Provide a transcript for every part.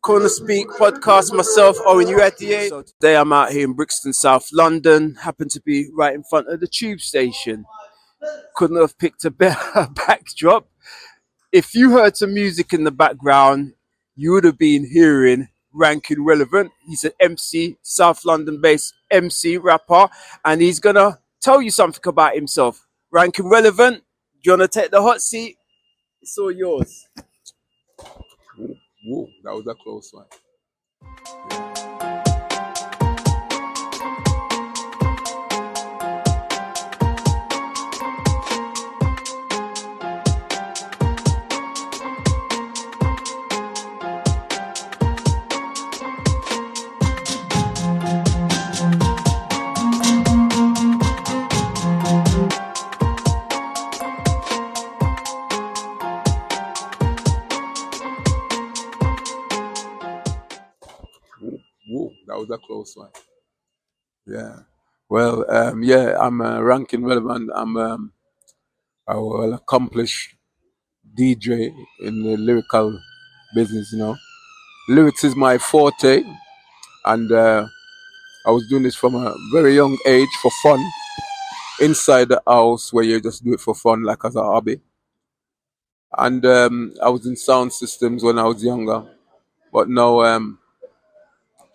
CornerSpeak podcast. Myself, Owen Uadier. So today I'm out here in Brixton, South London. Happen to be right in front of the tube station. Couldn't have picked a better backdrop. If you heard some music in the background, you would have been hearing Rankin Relevant. He's an MC, South London-based MC rapper, and he's gonna tell you something about himself. Rankin Relevant, do you wanna take the hot seat? It's all yours. Whoa, that was a close one. Whoa, that was a close one. Yeah. Well, I'm Rankin Relevant. I'm a well accomplished DJ in the lyrical business, you know. Lyrics is my forte, and I was doing this from a very young age for fun, inside the house where you just do it for fun, like as a hobby. And I was in sound systems when I was younger, but now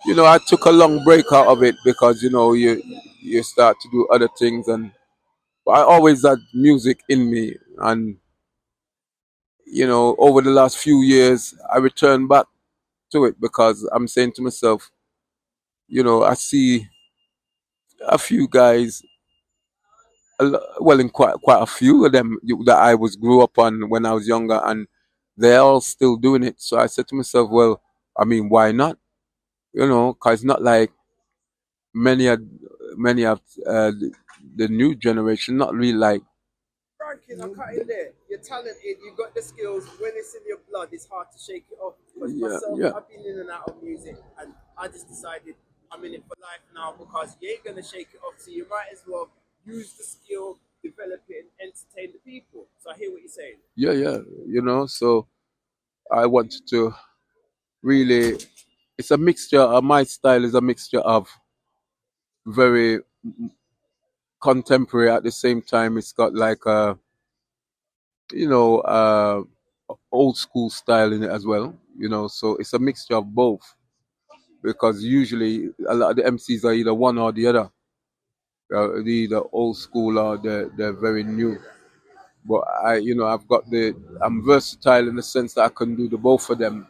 I took a long break out of it because you start to do other things, and I always had music in me, and over the last few years I returned back to it because I'm saying to myself, I see a few guys, well, in quite a few of them that I grew up on when I was younger, and they're all still doing it. So I said to myself, well, I mean, why not? Because it's not like many of the new generation, not really like. Rankin, I'm cutting there. You're talented, you've got the skills. When it's in your blood, it's hard to shake it off. Because myself, I've been in and out of music, and I just decided I'm in it for life now because you ain't going to shake it off. So you might as well use the skill, develop it, and entertain the people. So I hear what you're saying. Yeah. So I wanted to really, it's a mixture, my style is a mixture of very contemporary, at the same time it's got like a old school style in it as well, so it's a mixture of both, because usually a lot of the MCs are either one or the other. They're either old school or they're very new. But I'm versatile in the sense that I can do the both of them.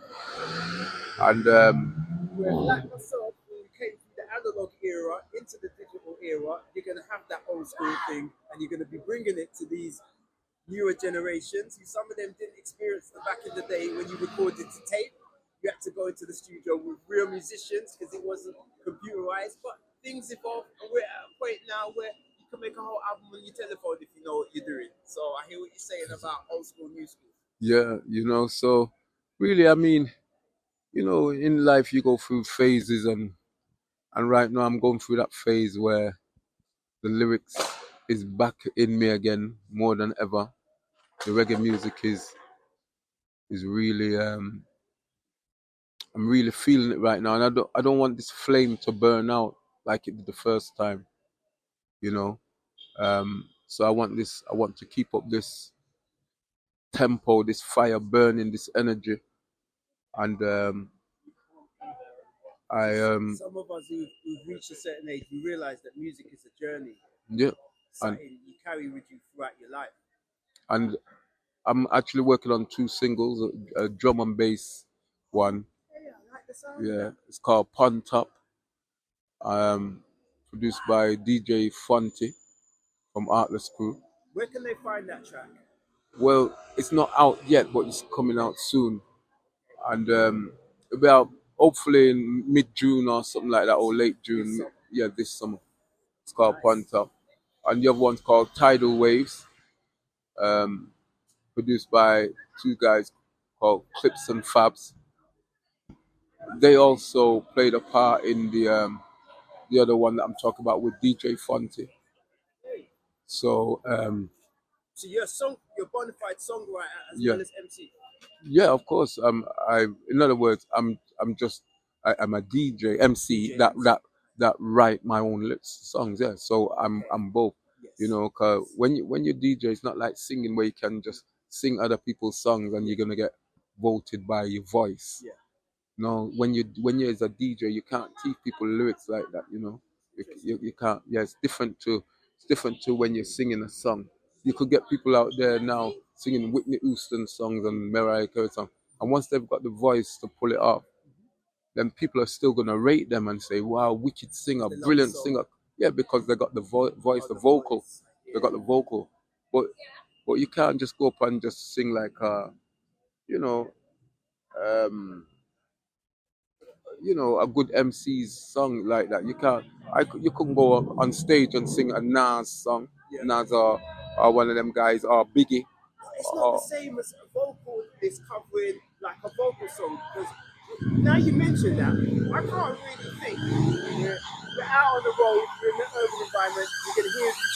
And Like myself, when you came from the analog era into the digital era, you're going to have that old school thing, and you're going to be bringing it to these newer generations. Some of them didn't experience the back in the day when you recorded to tape. You had to go into the studio with real musicians because it wasn't computerized. But things evolved, and we're at a point now where you can make a whole album on your telephone if you know what you're doing. So I hear what you're saying about old school, new school. Yeah, so really, I mean, in life you go through phases, and right now I'm going through that phase where the lyrics is back in me again more than ever. The reggae music is really I'm really feeling it right now, and I don't want this flame to burn out like it did the first time, so I want to keep up this tempo, this fire burning, this energy, and some of us who've reached a certain age, we realize that music is a journey. Yeah, something you carry with you throughout your life. And I'm actually working on 2 singles, a drum and bass one. Yeah, I like the sound. Yeah, it's called Pun Top. Produced by DJ Fonte from Artless Crew. Where can they find that track? Well, it's not out yet, but it's coming out soon, and about hopefully in mid-June or something like that, or late June. This summer. It's called Pun Top, and the other one's called Tidal Waves. Produced by 2 guys called Clips and Fabs. They also played a part in the other one that I'm talking about with DJ Fonte. So so you're a bona fide songwriter as well as MC. Yeah, of course. In other words, I'm a DJ, MC that write my own songs. Yeah, so I'm both. You know, cause when you DJ, it's not like singing where you can just sing other people's songs and you're gonna get voted by your voice. No, when you as a DJ, you can't teach people lyrics like that. You know, you can't. Yeah, it's different to when you're singing a song. You could get people out there now singing Whitney Houston songs and Mariah Carey songs, and once they've got the voice to pull it off, then people are still gonna rate them and say, "Wow, wicked singer, brilliant singer." Yeah, because they got the voice, the vocal. They got the vocal, but you can't just go up and just sing like you know. Um, a good MC's song like that. You can't. You couldn't go up on stage and sing a Nas song, Nas or one of them guys or Biggie. It's not the same as a vocal is covering like a vocal song, because now you mentioned that, I can't really think. You're out on the road, you're in the urban environment, you're going to hear these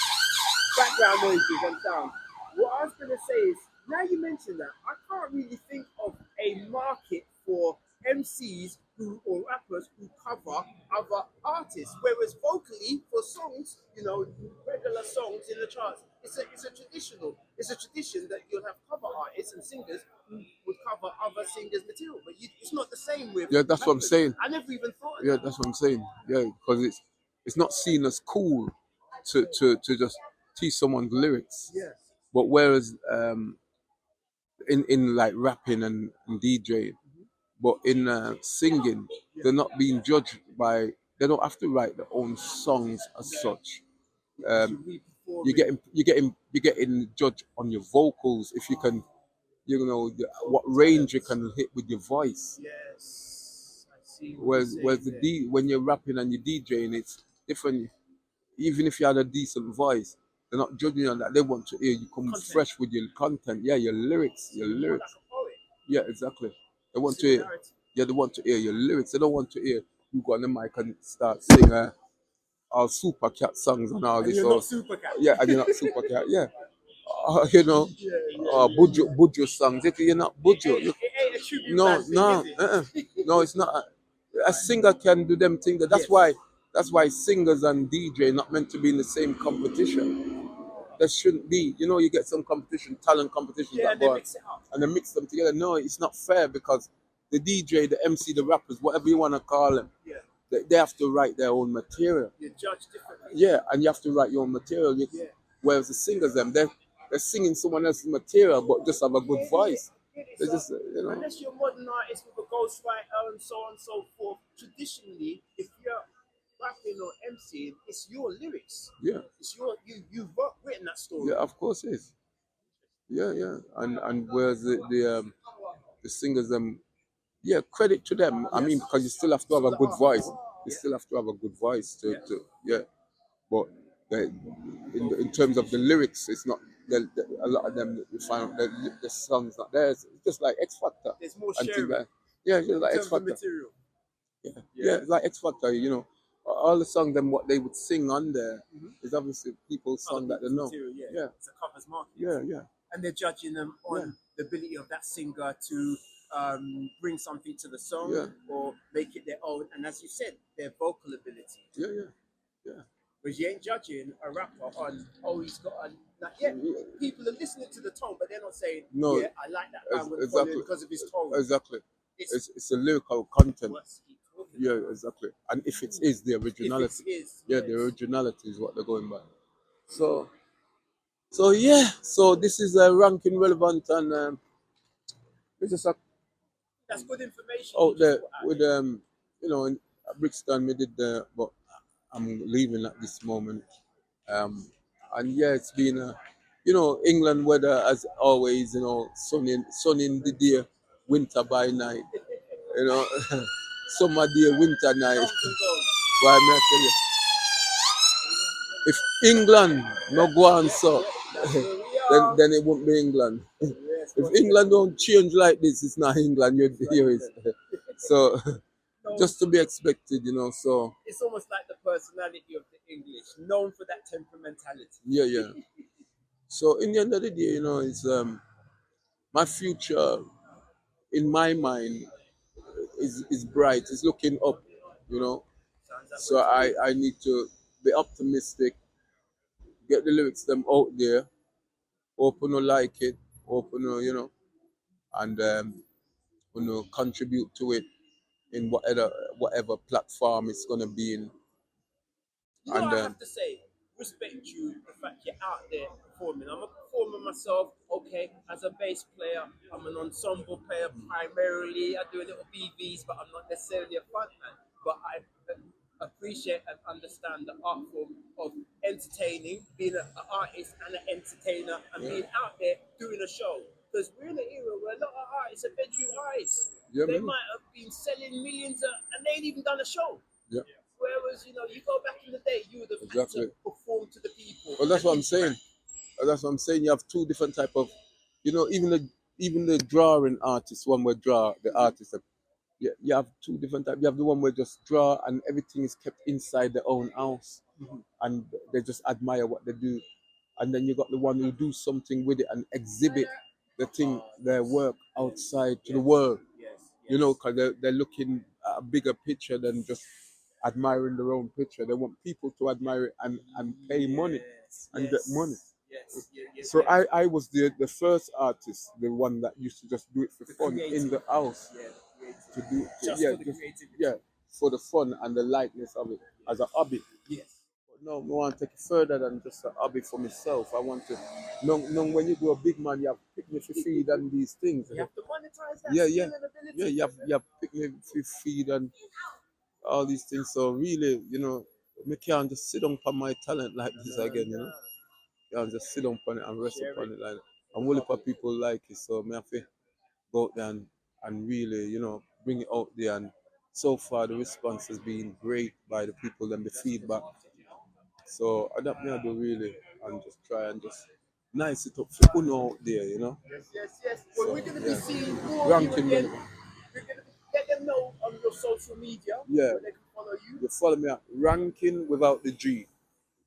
background noises and sounds. What I was going to say is, now you mentioned that, I can't really think of a market for MCs or rappers who cover other artists, whereas vocally for songs, regular songs in the charts, it's a tradition that you'll have cover artists and singers who would cover other singers' material, but it's not the same with. Yeah, that's rappers. What I'm saying. I never even thought. Yeah, that's what I'm saying. Yeah, because it's not seen as cool to just teach someone's lyrics. Yes. But whereas in like rapping and DJing, but in singing, they're not being judged by. They don't have to write their own songs as such. You're getting judged on your vocals if you can, what range you can hit with your voice. Yes, I see. Whereas when you're rapping and you're DJing, it's different. Even if you had a decent voice, they're not judging you on that. They want to hear you come fresh with your content. Yeah, your lyrics. Yeah, exactly. They want to hear. Yeah, they want to hear your lyrics. They don't want to hear you go on the mic and start singing all Super Cat songs and all this. You're not Super Cat. Yeah, and you're not Super Cat. Yeah. Bujo songs. If you're not Bujo, it ain't a tribute no, no, it's not. A singer can do them things. That's why singers and DJ not meant to be in the same competition. That shouldn't be. You get some competition, talent competition, and they mix it up, and they mix them together. No, it's not fair, because the DJ, the MC, the rappers, whatever you want to call them, they have to write their own material. You're judged differently. Yeah, and you have to write your own material. Whereas the singers, they're singing someone else's material, but just have a good voice. They just, Unless you're a modern artist with a ghostwriter and so on and so forth, traditionally, if you're rapping or MCing, it's your lyrics. Yeah. It's you've written that story. Yeah, of course it is. Yeah. And whereas the singers, credit to them. Yes. I mean, because you still have to have a good voice. You still have to have a good voice to But in terms of the lyrics, it's not. A lot of them, you find the song's not there. It's just like X Factor. There's more sharing. Yeah, just like X Factor. Material. Yeah, it's like X Factor. All the songs, then what they would sing on there is obviously people's song that they know. Material, yeah. It's a covers market. Yeah. And they're judging them on the ability of that singer to bring something to the song or make it their own. And as you said, their vocal ability. Yeah. Because you ain't judging a rapper on, he's got a... people are listening to the tone, but they're not saying, no, I like that man exactly. Because of his tone. Exactly. It's a lyrical content. Yeah, exactly. And if it is the originality, the originality is what they're going by. So this is Rankin Relevant, and it's just that's good information out there with in Brixton we did but I'm leaving at this moment. And it's been England weather as always, sun in the day, winter by night. Summer day, winter night. Why may I tell you? If England no go on so, then it won't be England. If England don't change like this, it's not England. You hear it. So just to be expected, so it's almost like the personality of the English, known for that temperamentality. Yeah. So in the end of the day, it's my future in my mind is bright. It's looking up, you know. So I need to be optimistic, get the lyrics them out there, open to like it, open to, you know, and you know, contribute to it in whatever platform it's gonna be in. You know, I have to say, respect you, the fact you're out there performing. I'm a performer myself, okay, as a bass player. I'm an ensemble player primarily. I do a little BVs, but I'm not necessarily a frontman. But I appreciate and understand the art form of entertaining, being an artist and an entertainer, and being out there doing a show. Because we're in an era where a lot of artists are bedroom artists. Yeah, they man. might have been selling millions, and they ain't even done a show. Yeah. Whereas, you know, you go back in the day, you would have had to perform to the people. Well, that's what I'm saying. That's what I'm saying. You have two different type of, you know, even the drawing artists, one where draw the artist. You have two different types. You have the one where just draw and everything is kept inside their own house, and they just admire what they do. And then you got the one who do something with it and exhibit the thing, their work outside to the world. You know, because they're looking at a bigger picture than just admiring their own picture. They want people to admire it and pay money and get money. So I was the first artist, the one that used to just do it for fun in the house. To do for the fun and the lightness of it as a hobby. Yes. But no, I want to take it further than just a hobby for myself. I want to know when you go a big man, you have picnic for feed and these things. You have to monetize that Yeah, skill and ability. yeah, you have picnic for feed and all these things. So really, you know, me can't just sit on my talent like this again, you know. You can't just sit on it and rest upon it like that. And only for people like it. So me have to go out there and really, you know, bring it out there. And so far the response has been great by the people and the feedback. So that me I do really, and just try and just nice it up for Uno out there, you know. Yes. Well, So, we're going to be seeing more Rankin of you again. Relevant. We're going to let them know on your social media where they can follow you. You follow me at Rankin without the G.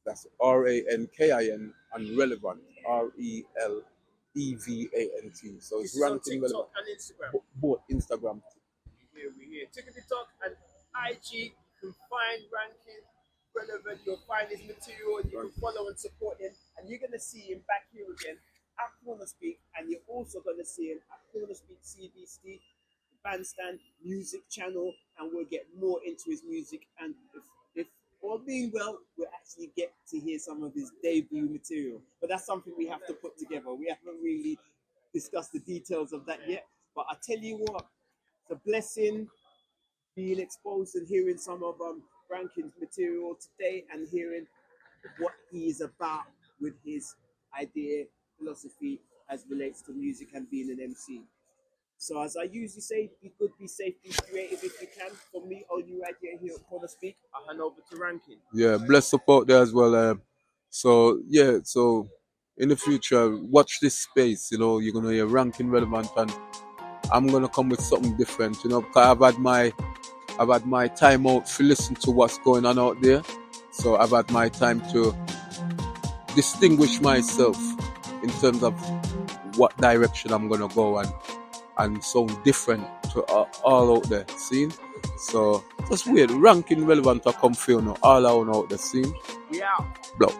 That's RANKIN and Relevant. RELEVANT. So it's Rankin Relevant. And Instagram. Both Instagram. We're here. TikTok and IG. You can find Rankin Relevant. You'll find his material and you can follow and support him. And you're going to see him back here again at CornerSpeak. And you're also going to see him at CornerSpeak CBC, Bandstand music channel. And we'll get more into his music. And if all being well, we'll actually get to hear some of his debut material. But that's something we have to put together. We haven't really discussed the details of that yet. But I tell you what, it's a blessing being exposed and hearing some of Rankin's material today and hearing what he is about with his idea, philosophy as relates to music and being an MC. So as I usually say, be good, be safe, be creative if you can. For me, all you right here at CornerSpeak, I'll hand over to Rankin. Yeah, bless support there as well. So in the future, watch this space. You know, you're gonna hear Rankin Relevant, and I'm gonna come with something different. You know, because I've had my time out to listen to what's going on out there. So I've had my time to distinguish myself in terms of what direction I'm gonna go and sound different to all out there. See? So that's weird. Rankin Relevant to come feel no all out there. See? Yeah. Blow.